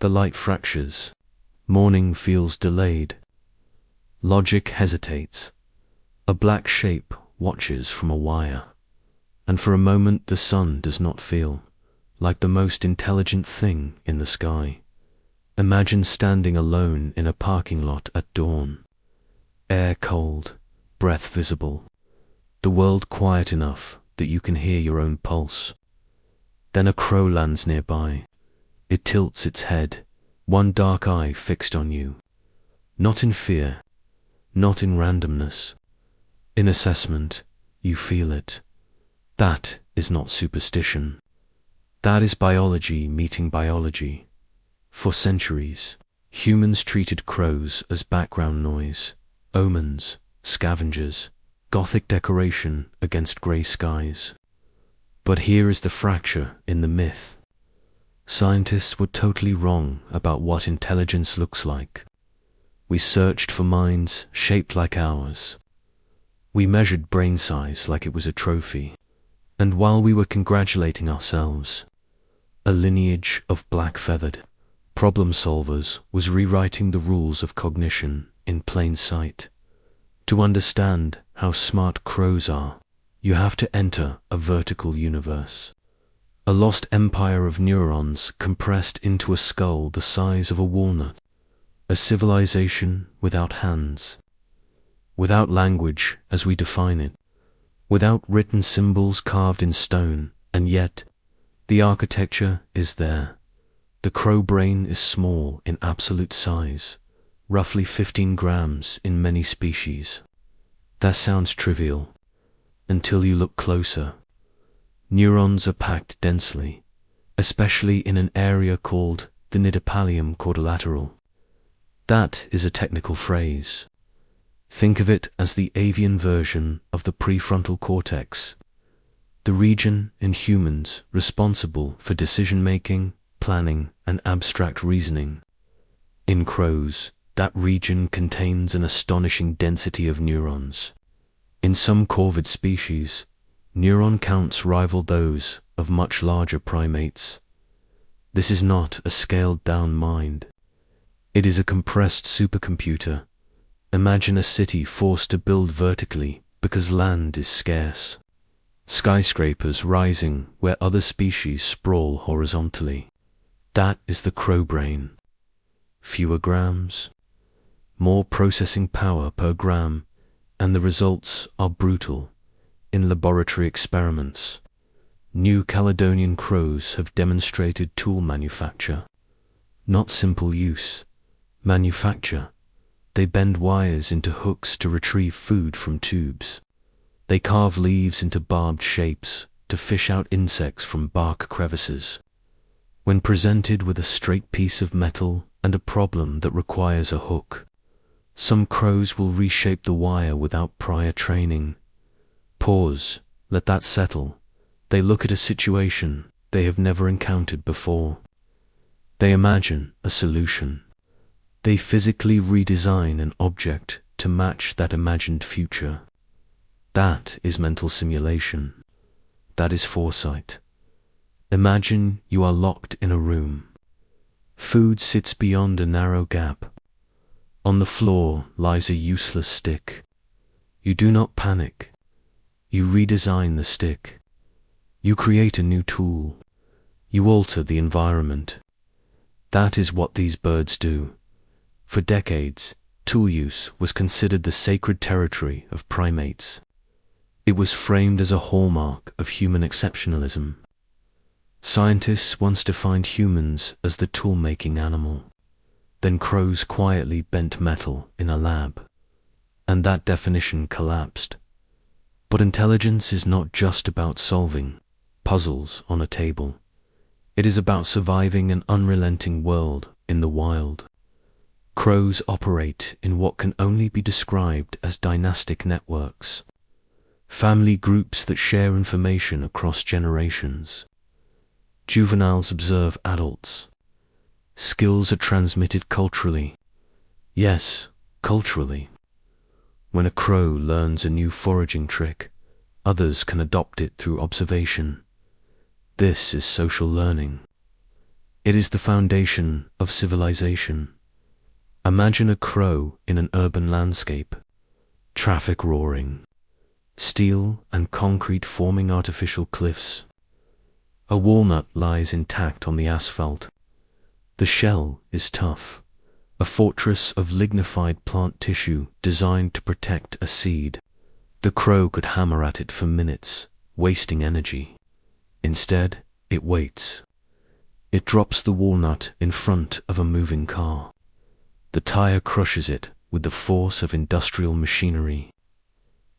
The light fractures. Morning feels delayed. Logic hesitates. A black shape watches from a wire. And for a moment the sun does not feel like the most intelligent thing in the sky. Imagine standing alone in a parking lot at dawn. Air cold, breath visible. The world quiet enough that you can hear your own pulse. Then a crow lands nearby. It tilts its head, one dark eye fixed on you. Not in fear, not in randomness. In assessment, you feel it. That is not superstition. That is biology meeting biology. For centuries, humans treated crows as background noise, omens, scavengers, Gothic decoration against grey skies. But here is the fracture in the myth. Scientists were totally wrong about what intelligence looks like. We searched for minds shaped like ours. We measured brain size like it was a trophy. And while we were congratulating ourselves, a lineage of black-feathered problem solvers was rewriting the rules of cognition in plain sight. To understand how smart crows are, you have to enter a vertical universe. A lost empire of neurons compressed into a skull the size of a walnut. A civilization without hands. Without language as we define it. Without written symbols carved in stone, and yet, the architecture is there. The crow brain is small in absolute size, roughly 15 grams in many species. That sounds trivial, until you look closer. Neurons are packed densely, especially in an area called the nidipallium quadrilateral. That is a technical phrase. Think of it as the avian version of the prefrontal cortex, the region in humans responsible for decision-making, planning, and abstract reasoning. In crows, that region contains an astonishing density of neurons. In some corvid species, neuron counts rival those of much larger primates. This is not a scaled-down mind. It is a compressed supercomputer. Imagine a city forced to build vertically because land is scarce. Skyscrapers rising where other species sprawl horizontally. That is the crow brain. Fewer grams, more processing power per gram, and the results are brutal. In laboratory experiments, New Caledonian crows have demonstrated tool manufacture. Not simple use. Manufacture. They bend wires into hooks to retrieve food from tubes. They carve leaves into barbed shapes to fish out insects from bark crevices. When presented with a straight piece of metal and a problem that requires a hook, some crows will reshape the wire without prior training. Pause, let that settle. They look at a situation they have never encountered before. They imagine a solution. They physically redesign an object to match that imagined future. That is mental simulation. That is foresight. Imagine you are locked in a room. Food sits beyond a narrow gap. On the floor lies a useless stick. You do not panic. You redesign the stick. You create a new tool. You alter the environment. That is what these birds do. For decades, tool use was considered the sacred territory of primates. It was framed as a hallmark of human exceptionalism. Scientists once defined humans as the tool-making animal. Then crows quietly bent metal in a lab, and that definition collapsed. But intelligence is not just about solving puzzles on a table. It is about surviving an unrelenting world in the wild. Crows operate in what can only be described as dynastic networks, family groups that share information across generations. Juveniles observe adults. Skills are transmitted culturally. Yes, culturally. When a crow learns a new foraging trick, others can adopt it through observation. This is social learning. It is the foundation of civilization. Imagine a crow in an urban landscape, traffic roaring, steel and concrete forming artificial cliffs. A walnut lies intact on the asphalt. The shell is tough, a fortress of lignified plant tissue designed to protect a seed. The crow could hammer at it for minutes, wasting energy. Instead, it waits. It drops the walnut in front of a moving car. The tire crushes it with the force of industrial machinery.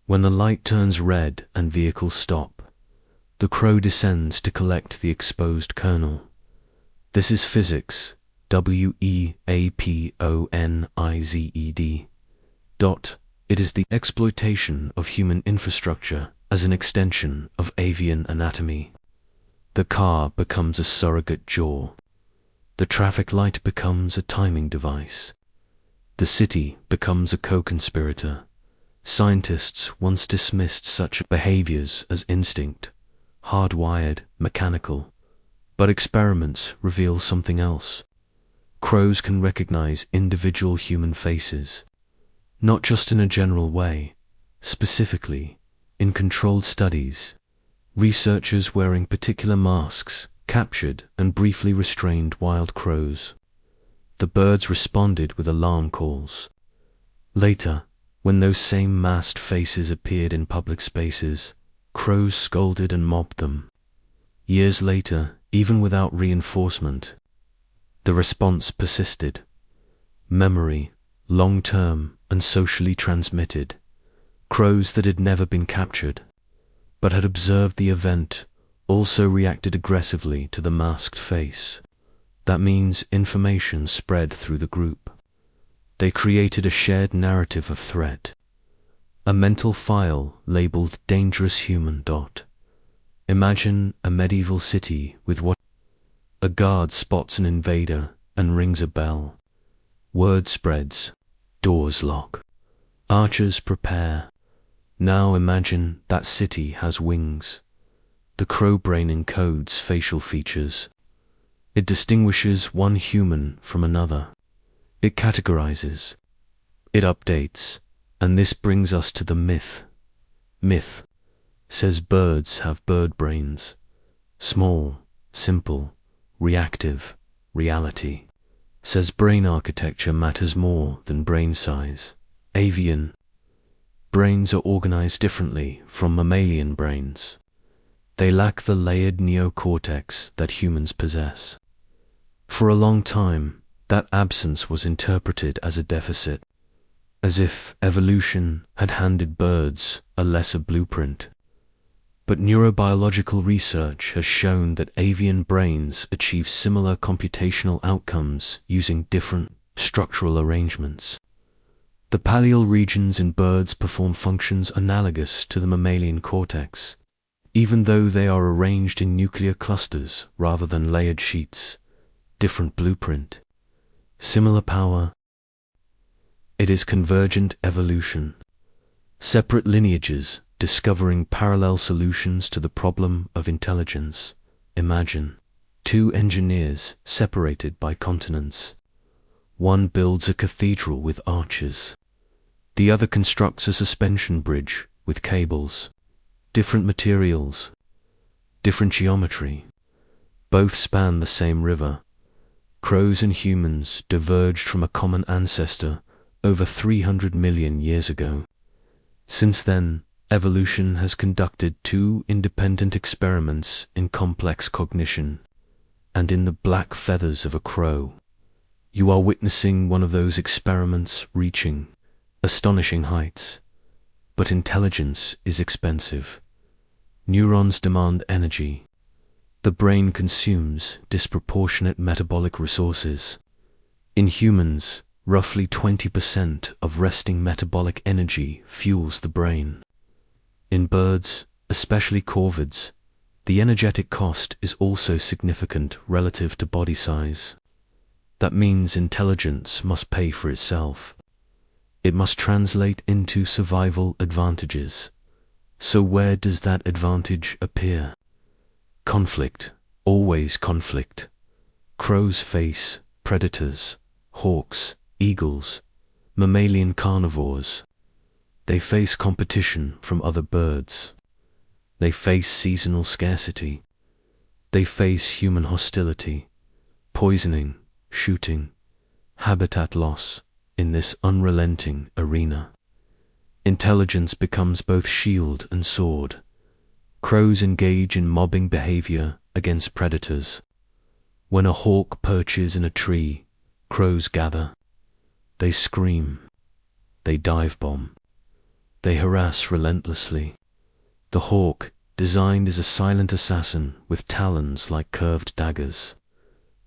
When the light turns red and vehicles stop, the crow descends to collect the exposed kernel. This is physics, WEAPONIZED. It is the exploitation of human infrastructure as an extension of avian anatomy. The car becomes a surrogate jaw. The traffic light becomes a timing device. The city becomes a co-conspirator. Scientists once dismissed such behaviors as instinct, hardwired, mechanical. But experiments reveal something else. Crows can recognize individual human faces, not just in a general way, specifically, in controlled studies. Researchers wearing particular masks captured and briefly restrained wild crows. The birds responded with alarm calls. Later, when those same masked faces appeared in public spaces, crows scolded and mobbed them. Years later, even without reinforcement, the response persisted. Memory, long-term and socially transmitted. Crows that had never been captured, but had observed the event, also reacted aggressively to the masked face. That means information spread through the group. They created a shared narrative of threat, a mental file labeled dangerous human. Imagine a medieval city with what a guard spots an invader and rings a bell. Word spreads, doors lock, archers prepare. Now imagine that city has wings. The crow brain encodes facial features. It distinguishes one human from another. It categorizes. It updates. And this brings us to the myth. Myth says birds have bird brains. Small, simple, reactive. Reality says brain architecture matters more than brain size. Avian brains are organized differently from mammalian brains. They lack the layered neocortex that humans possess. For a long time, that absence was interpreted as a deficit, as if evolution had handed birds a lesser blueprint. But neurobiological research has shown that avian brains achieve similar computational outcomes using different structural arrangements. The pallial regions in birds perform functions analogous to the mammalian cortex, even though they are arranged in nuclear clusters rather than layered sheets. Different blueprint, similar power. It is convergent evolution. Separate lineages discovering parallel solutions to the problem of intelligence. Imagine two engineers separated by continents. One builds a cathedral with arches. The other constructs a suspension bridge with cables. Different materials, different geometry. Both span the same river. Crows and humans diverged from a common ancestor over 300 million years ago. Since then, evolution has conducted two independent experiments in complex cognition and in the black feathers of a crow. You are witnessing one of those experiments reaching astonishing heights. But intelligence is expensive. Neurons demand energy. The brain consumes disproportionate metabolic resources. In humans, roughly 20% of resting metabolic energy fuels the brain. In birds, especially corvids, the energetic cost is also significant relative to body size. That means intelligence must pay for itself. It must translate into survival advantages. So where does that advantage appear? Conflict, always conflict. Crows face predators, hawks, eagles, mammalian carnivores. They face competition from other birds. They face seasonal scarcity. They face human hostility, poisoning, shooting, habitat loss in this unrelenting arena. Intelligence becomes both shield and sword. Crows engage in mobbing behavior against predators. When a hawk perches in a tree, crows gather. They scream. They dive bomb. They harass relentlessly. The hawk, designed as a silent assassin with talons like curved daggers,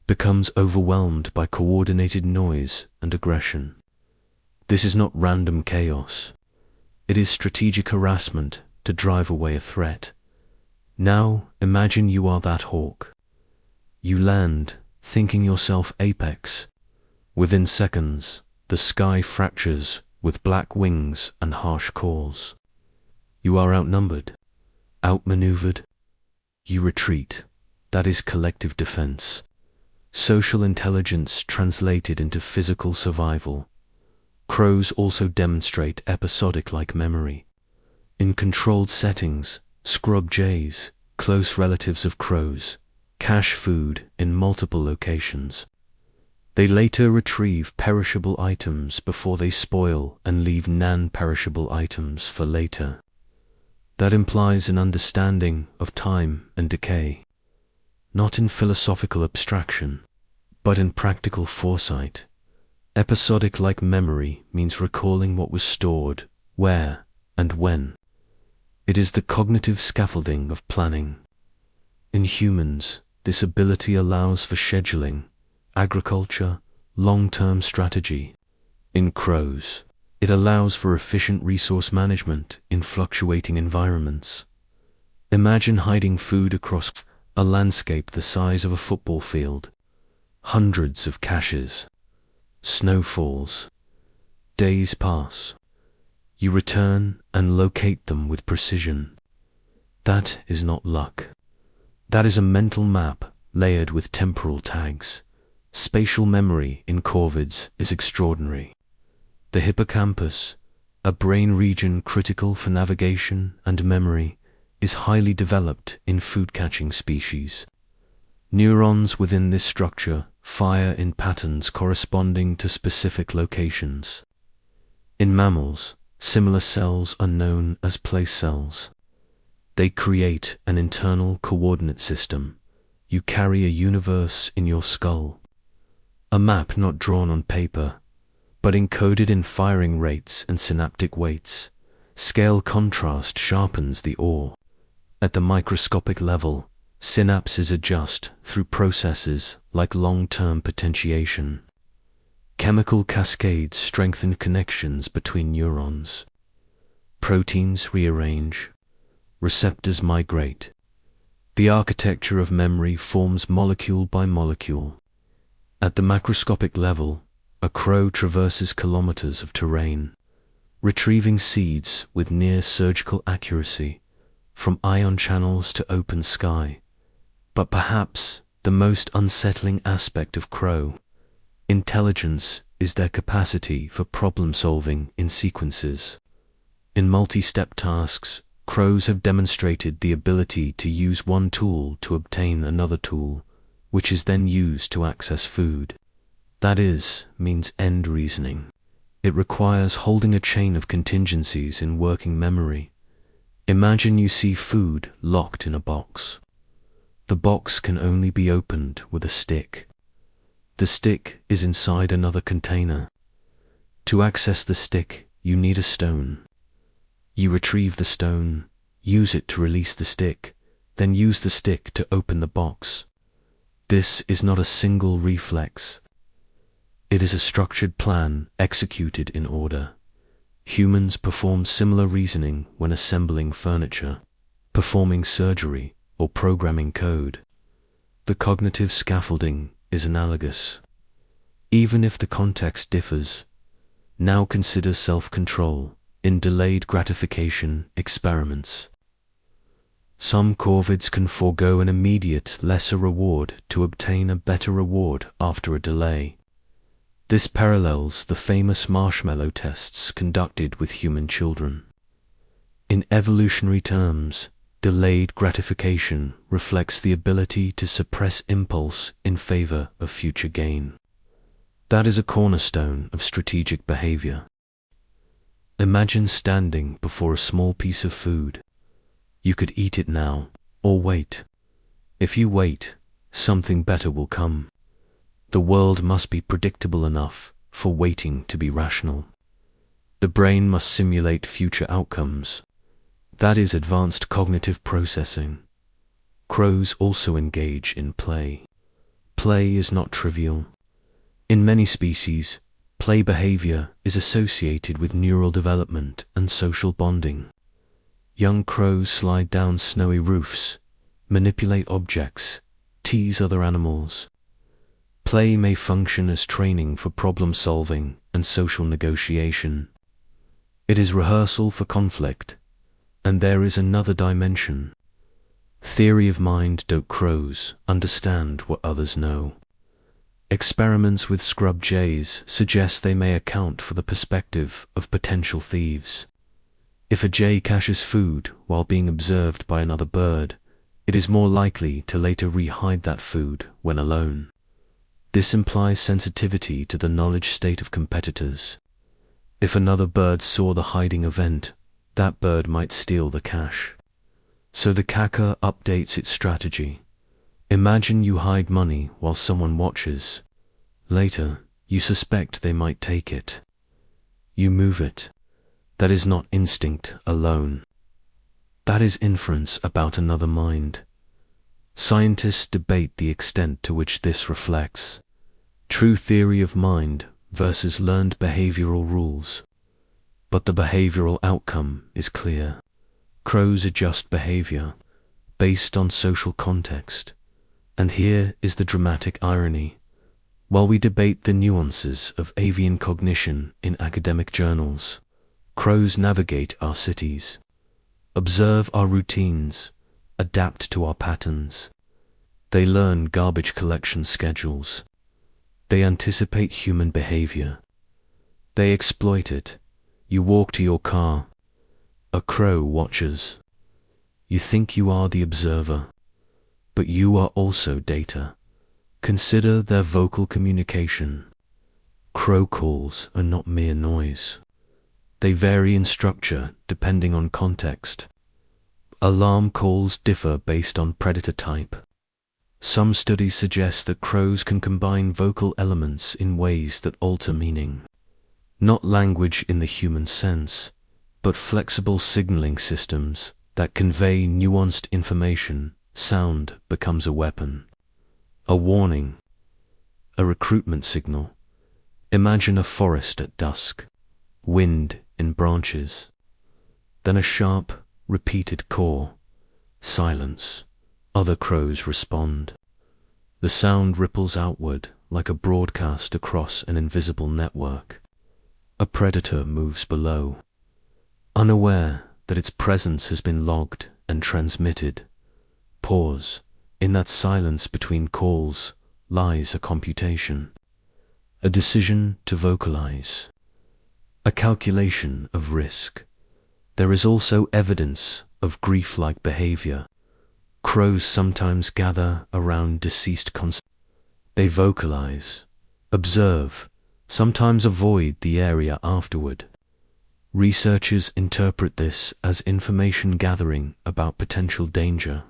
becomes overwhelmed by coordinated noise and aggression. This is not random chaos. It is strategic harassment to drive away a threat. Now imagine you are that hawk. You land, thinking yourself apex. Within seconds, the sky fractures with black wings and harsh calls. You are outnumbered, outmaneuvered. You retreat. That is collective defense. Social intelligence translated into physical survival. Crows also demonstrate episodic-like memory. In controlled settings, scrub jays, close relatives of crows, cache food in multiple locations. They later retrieve perishable items before they spoil and leave non-perishable items for later. That implies an understanding of time and decay, not in philosophical abstraction, but in practical foresight. Episodic-like memory means recalling what was stored, where, and when. It is the cognitive scaffolding of planning. In humans, this ability allows for scheduling, agriculture, long-term strategy. In crows, it allows for efficient resource management in fluctuating environments. Imagine hiding food across a landscape the size of a football field. Hundreds of caches. Snow falls. Days pass. You return and locate them with precision. That is not luck. That is a mental map layered with temporal tags. Spatial memory in corvids is extraordinary. The hippocampus, a brain region critical for navigation and memory, is highly developed in food-catching species. Neurons within this structure fire in patterns corresponding to specific locations. In mammals, similar cells are known as place cells. They create an internal coordinate system. You carry a universe in your skull. A map not drawn on paper, but encoded in firing rates and synaptic weights. Scale contrast sharpens the ore. At the microscopic level, synapses adjust through processes like long-term potentiation. Chemical cascades strengthen connections between neurons. Proteins rearrange. Receptors migrate. The architecture of memory forms molecule by molecule. At the macroscopic level, a crow traverses kilometers of terrain, retrieving seeds with near-surgical accuracy, from ion channels to open sky. But perhaps the most unsettling aspect of crow intelligence is their capacity for problem-solving in sequences. In multi-step tasks, crows have demonstrated the ability to use one tool to obtain another tool, which is then used to access food. That means end reasoning. It requires holding a chain of contingencies in working memory. Imagine you see food locked in a box. The box can only be opened with a stick. The stick is inside another container. To access the stick, you need a stone. You retrieve the stone, use it to release the stick, then use the stick to open the box. This is not a single reflex. It is a structured plan executed in order. Humans perform similar reasoning when assembling furniture, performing surgery, or programming code. The cognitive scaffolding is analogous. Even if the context differs, now consider self-control in delayed gratification experiments. Some corvids can forego an immediate, lesser reward to obtain a better reward after a delay. This parallels the famous marshmallow tests conducted with human children. In evolutionary terms, delayed gratification reflects the ability to suppress impulse in favor of future gain. That is a cornerstone of strategic behavior. Imagine standing before a small piece of food. You could eat it now, or wait. If you wait, something better will come. The world must be predictable enough for waiting to be rational. The brain must simulate future outcomes. That is advanced cognitive processing. Crows also engage in play. Play is not trivial. In many species, play behavior is associated with neural development and social bonding. Young crows slide down snowy roofs, manipulate objects, tease other animals. Play may function as training for problem solving and social negotiation. It is rehearsal for conflict, and there is another dimension. Theory of mind. Crows understand what others know. Experiments with scrub jays suggest they may account for the perspective of potential thieves. If a jay caches food while being observed by another bird, it is more likely to later re-hide that food when alone. This implies sensitivity to the knowledge state of competitors. If another bird saw the hiding event, that bird might steal the cache. So the cacker updates its strategy. Imagine you hide money while someone watches. Later, you suspect they might take it. You move it. That is not instinct alone. That is inference about another mind. Scientists debate the extent to which this reflects true theory of mind versus learned behavioral rules. But the behavioral outcome is clear. Crows adjust behavior based on social context. And here is the dramatic irony. While we debate the nuances of avian cognition in academic journals, crows navigate our cities, observe our routines, adapt to our patterns. They learn garbage collection schedules. They anticipate human behavior. They exploit it. You walk to your car. A crow watches. You think you are the observer, but you are also data. Consider their vocal communication. Crow calls are not mere noise. They vary in structure depending on context. Alarm calls differ based on predator type. Some studies suggest that crows can combine vocal elements in ways that alter meaning. Not language in the human sense, but flexible signaling systems that convey nuanced information. Sound becomes a weapon, a warning, a recruitment signal. Imagine a forest at dusk, wind in branches, then a sharp, repeated call, silence. Other crows respond. The sound ripples outward like a broadcast across an invisible network. A predator moves below, unaware that its presence has been logged and transmitted. Pause. In that silence between calls lies a computation, a decision to vocalize, a calculation of risk. There is also evidence of grief-like behavior. Crows sometimes gather around deceased They vocalize, observe, sometimes avoid the area afterward. Researchers interpret this as information gathering about potential danger.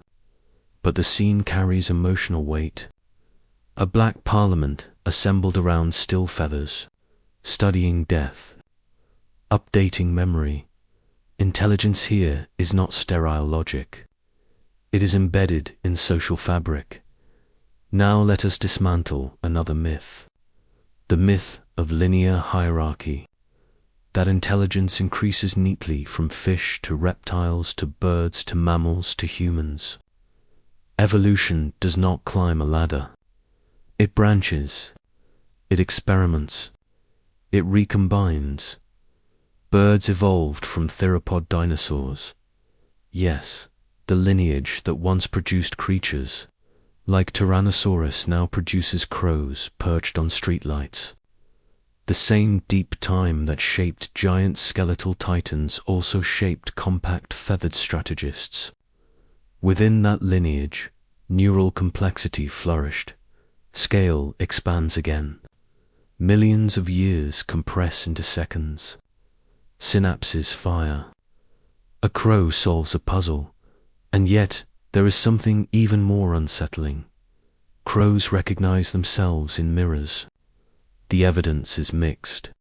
But the scene carries emotional weight. A black parliament assembled around still feathers, studying death, updating memory. Intelligence here is not sterile logic. It is embedded in social fabric. Now let us dismantle another myth. The myth of linear hierarchy. That intelligence increases neatly from fish to reptiles to birds to mammals to humans. Evolution does not climb a ladder. It branches. It experiments. It recombines. Birds evolved from theropod dinosaurs. Yes, The lineage that once produced creatures, like Tyrannosaurus, now produces crows perched on streetlights. The same deep time that shaped giant skeletal titans also shaped compact feathered strategists. Within that lineage, neural complexity flourished. Scale expands again. Millions of years compress into seconds. Synapses fire. A crow solves a puzzle, and yet there is something even more unsettling. Crows recognize themselves in mirrors. The evidence is mixed.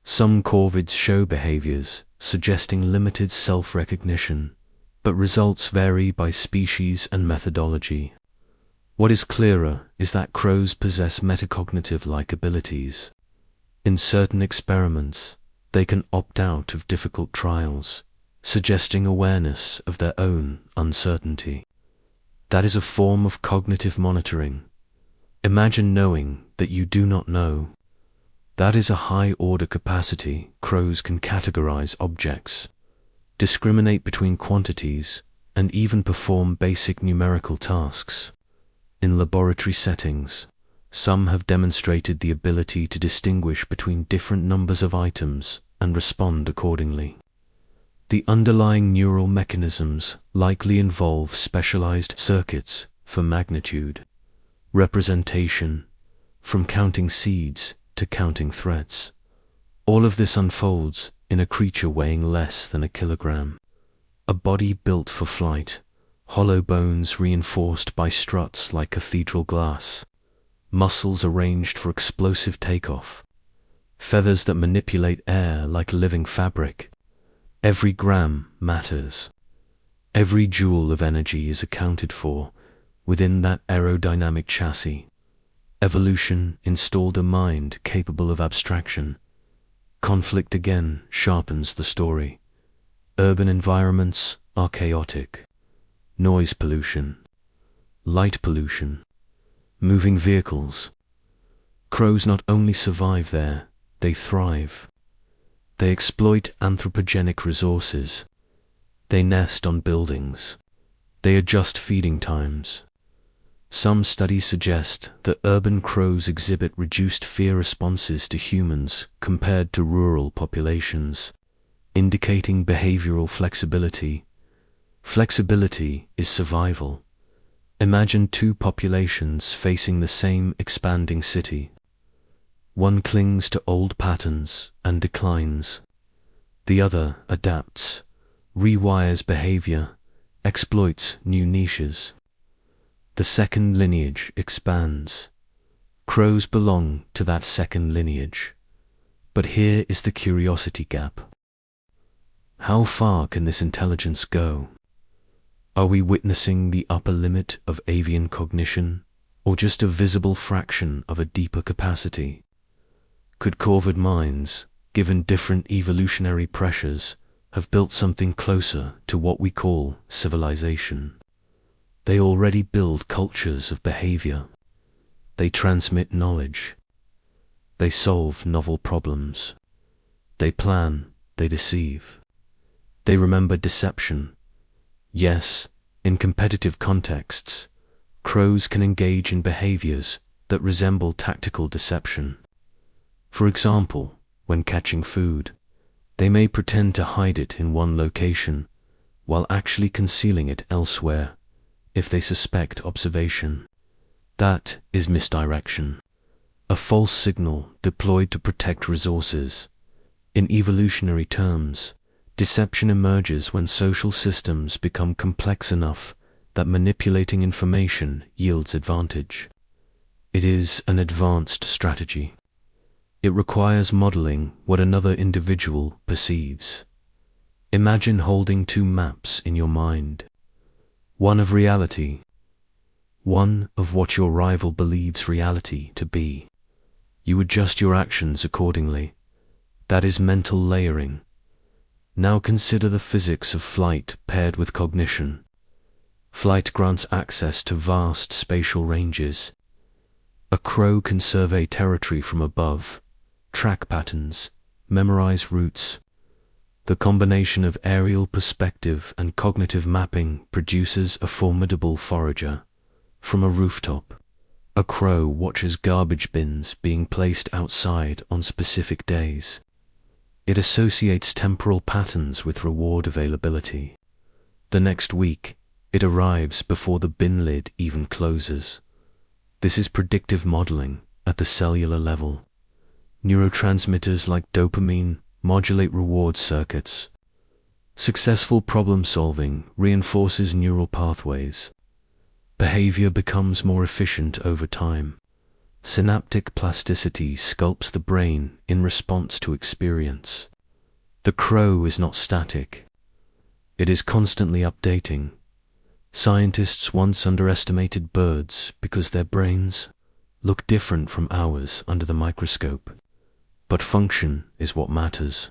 Some corvids show behaviors suggesting limited self-recognition, but results vary by species and methodology. What is clearer is that crows possess metacognitive-like abilities. In certain experiments, they can opt out of difficult trials, suggesting awareness of their own uncertainty. That is a form of cognitive monitoring. Imagine knowing that you do not know. That is a high-order capacity. Crows can categorize objects, discriminate between quantities, and even perform basic numerical tasks. In laboratory settings, some have demonstrated the ability to distinguish between different numbers of items and respond accordingly. The underlying neural mechanisms likely involve specialized circuits for magnitude, representation, from counting seeds to counting threats. All of this unfolds in a creature weighing less than a kilogram. A body built for flight, hollow bones reinforced by struts like cathedral glass, muscles arranged for explosive takeoff, feathers that manipulate air like living fabric. Every gram matters. Every joule of energy is accounted for within that aerodynamic chassis. Evolution installed a mind capable of abstraction. Conflict again sharpens the story. Urban environments are chaotic. Noise pollution, light pollution, moving vehicles. Crows not only survive there, they thrive. They exploit anthropogenic resources. They nest on buildings. They adjust feeding times. Some studies suggest that urban crows exhibit reduced fear responses to humans compared to rural populations, indicating behavioral flexibility. Flexibility is survival. Imagine two populations facing the same expanding city. One clings to old patterns and declines. The other adapts, rewires behavior, exploits new niches. The second lineage expands. Crows belong to that second lineage. But here is the curiosity gap. How far can this intelligence go? Are we witnessing the upper limit of avian cognition, or just a visible fraction of a deeper capacity? Could corvid minds, given different evolutionary pressures, have built something closer to what we call civilization? They already build cultures of behavior. They transmit knowledge. They solve novel problems. They plan, they deceive. They remember deception. Yes, in competitive contexts, crows can engage in behaviors that resemble tactical deception. For example, when catching food, they may pretend to hide it in one location, while actually concealing it elsewhere, if they suspect observation. That is misdirection, a false signal deployed to protect resources. In evolutionary terms, deception emerges when social systems become complex enough that manipulating information yields advantage. It is an advanced strategy. It requires modeling what another individual perceives. Imagine holding two maps in your mind. One of reality, one of what your rival believes reality to be. You adjust your actions accordingly. That is mental layering. Now consider the physics of flight paired with cognition. Flight grants access to vast spatial ranges. A crow can survey territory from above, track patterns, memorize routes. The combination of aerial perspective and cognitive mapping produces a formidable forager. From a rooftop, a crow watches garbage bins being placed outside on specific days. It associates temporal patterns with reward availability. The next week, it arrives before the bin lid even closes. This is predictive modeling at the cellular level. Neurotransmitters like dopamine modulate reward circuits. Successful problem solving reinforces neural pathways. Behavior becomes more efficient over time. Synaptic plasticity sculpts the brain in response to experience. The crow is not static. It is constantly updating. Scientists once underestimated birds because their brains look different from ours under the microscope. But function is what matters.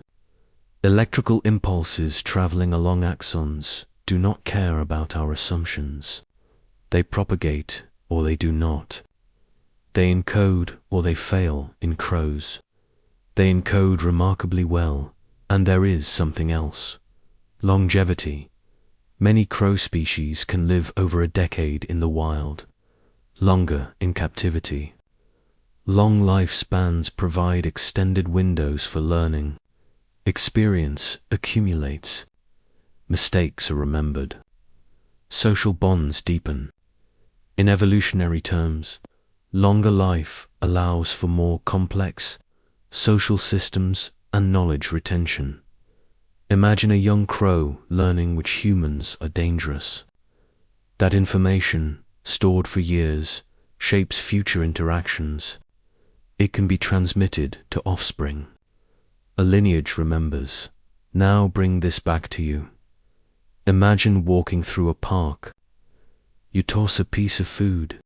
Electrical impulses traveling along axons do not care about our assumptions. They propagate or they do not. They encode or they fail in crows. They encode remarkably well, and there is something else. Longevity. Many crow species can live over a decade in the wild, longer in captivity. Long lifespans provide extended windows for learning. Experience accumulates. Mistakes are remembered. Social bonds deepen. In evolutionary terms, longer life allows for more complex social systems and knowledge retention. Imagine a young crow learning which humans are dangerous. That information, stored for years, shapes future interactions. It can be transmitted to offspring. A lineage remembers. Now bring this back to you. Imagine walking through a park. You toss a piece of food.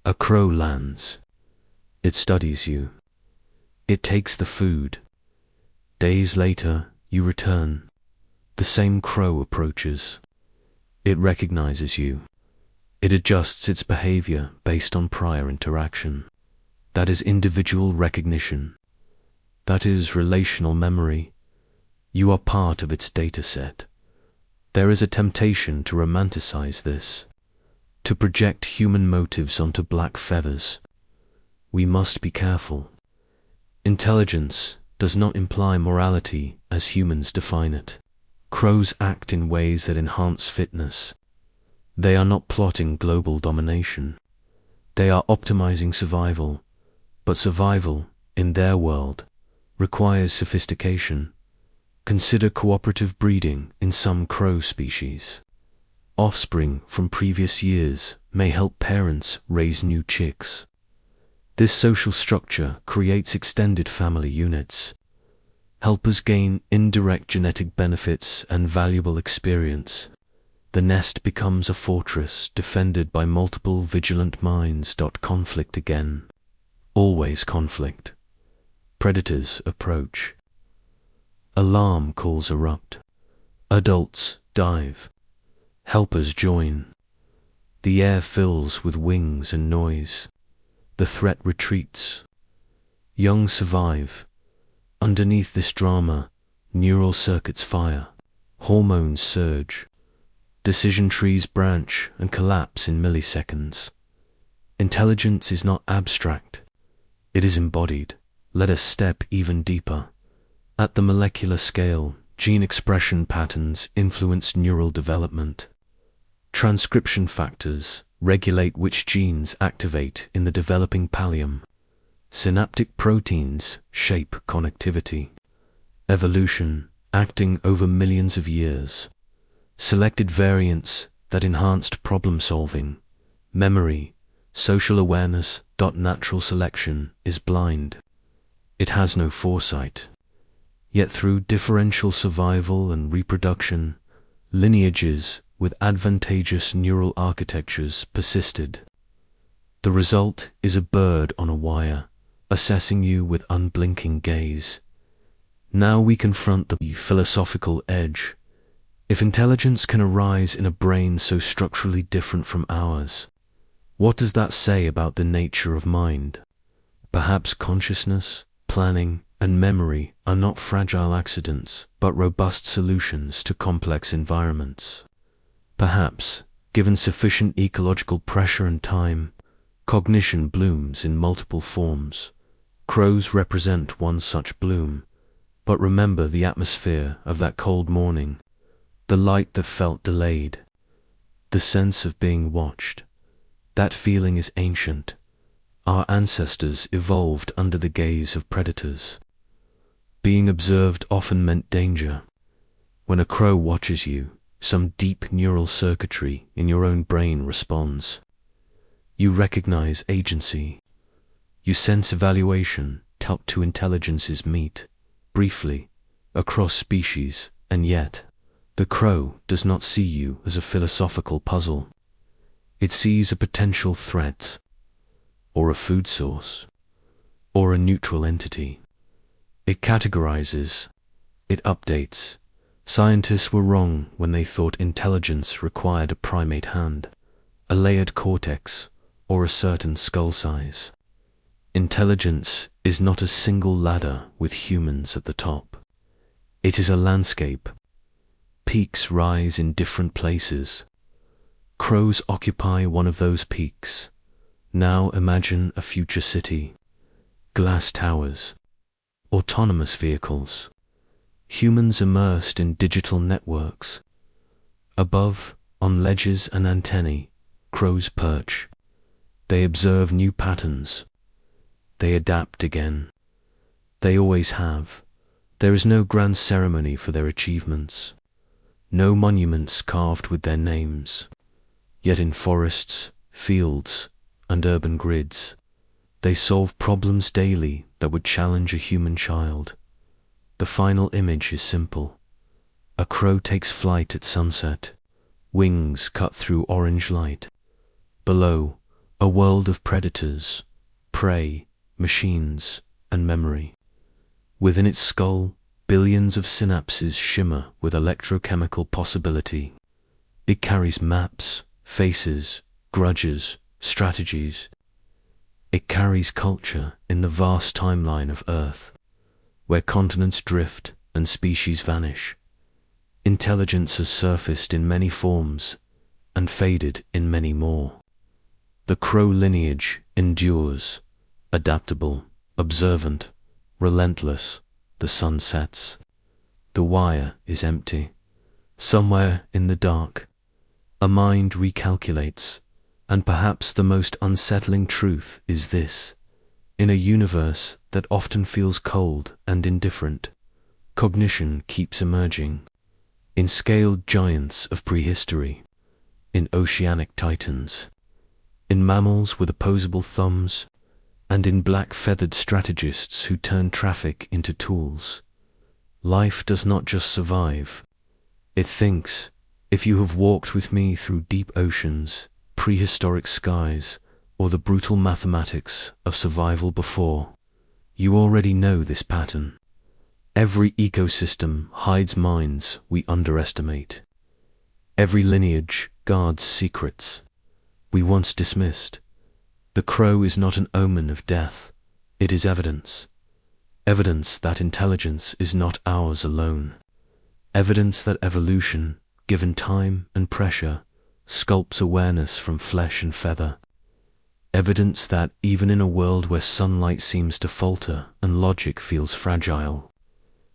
A crow lands. It studies you. It takes the food. Days later, you return. The same crow approaches. It recognizes you. It adjusts its behavior based on prior interaction. That is individual recognition. That is relational memory. You are part of its data set. There is a temptation to romanticize this, to project human motives onto black feathers. We must be careful. Intelligence does not imply morality as humans define it. Crows act in ways that enhance fitness. They are not plotting global domination. They are optimizing survival, but survival, in their world, requires sophistication. Consider cooperative breeding in some crow species. Offspring from previous years may help parents raise new chicks. This social structure creates extended family units. Helpers gain indirect genetic benefits and valuable experience. The nest becomes a fortress defended by multiple vigilant minds. Conflict again. Always conflict. Predators approach. Alarm calls erupt. Adults dive. Helpers join. The air fills with wings and noise. The threat retreats. Young survive. Underneath this drama, neural circuits fire. Hormones surge. Decision trees branch and collapse in milliseconds. Intelligence is not abstract. It is embodied. Let us step even deeper. At the molecular scale, gene expression patterns influence neural development. Transcription factors regulate which genes activate in the developing pallium. Synaptic proteins shape connectivity. Evolution, acting over millions of years, selected variants that enhanced problem-solving, memory, social awareness. Natural selection is blind. It has no foresight. Yet through differential survival and reproduction, lineages with advantageous neural architectures persisted. The result is a bird on a wire, assessing you with unblinking gaze. Now we confront the philosophical edge. If intelligence can arise in a brain so structurally different from ours, what does that say about the nature of mind? Perhaps consciousness, planning, and memory are not fragile accidents, but robust solutions to complex environments. Perhaps, given sufficient ecological pressure and time, cognition blooms in multiple forms. Crows represent one such bloom, but remember the atmosphere of that cold morning, the light that felt delayed, the sense of being watched. That feeling is ancient. Our ancestors evolved under the gaze of predators. Being observed often meant danger. When a crow watches you, some deep neural circuitry in your own brain responds. You recognize agency. You sense evaluation. Two intelligences meet, briefly, across species, and yet, the crow does not see you as a philosophical puzzle. It sees a potential threat, or a food source, or a neutral entity. It categorizes, it updates. Scientists were wrong when they thought intelligence required a primate hand, a layered cortex, or a certain skull size. Intelligence is not a single ladder with humans at the top. It is a landscape. Peaks rise in different places. Crows occupy one of those peaks. Now imagine a future city. Glass towers. Autonomous vehicles. Humans immersed in digital networks. Above, on ledges and antennae, crows perch. They observe new patterns. They adapt again. They always have. There is no grand ceremony for their achievements. No monuments carved with their names. Yet in forests, fields, and urban grids, they solve problems daily that would challenge a human child. The final image is simple. A crow takes flight at sunset, wings cut through orange light. Below, a world of predators, prey, machines, and memory. Within its skull, billions of synapses shimmer with electrochemical possibility. It carries maps, faces, grudges, strategies. It carries culture in the vast timeline of Earth, where continents drift and species vanish. Intelligence has surfaced in many forms and faded in many more. The crow lineage endures, adaptable, observant, relentless. The sun sets. The wire is empty. Somewhere in the dark, a mind recalculates, and perhaps the most unsettling truth is this. In a universe that often feels cold and indifferent, cognition keeps emerging. In scaled giants of prehistory, in oceanic titans, in mammals with opposable thumbs, and in black-feathered strategists who turn traffic into tools. Life does not just survive. It thinks. If you have walked with me through deep oceans, prehistoric skies, or the brutal mathematics of survival before, you already know this pattern. Every ecosystem hides minds we underestimate. Every lineage guards secrets we once dismissed. The crow is not an omen of death. It is evidence. Evidence that intelligence is not ours alone. Evidence that evolution, given time and pressure, sculpts awareness from flesh and feather. Evidence that even in a world where sunlight seems to falter and logic feels fragile,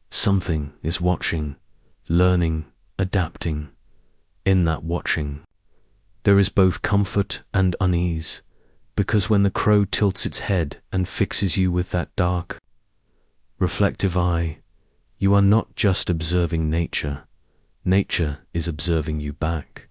something is watching, learning, adapting. In that watching, there is both comfort and unease, because when the crow tilts its head and fixes you with that dark, reflective eye, you are not just observing nature. Nature is observing you back.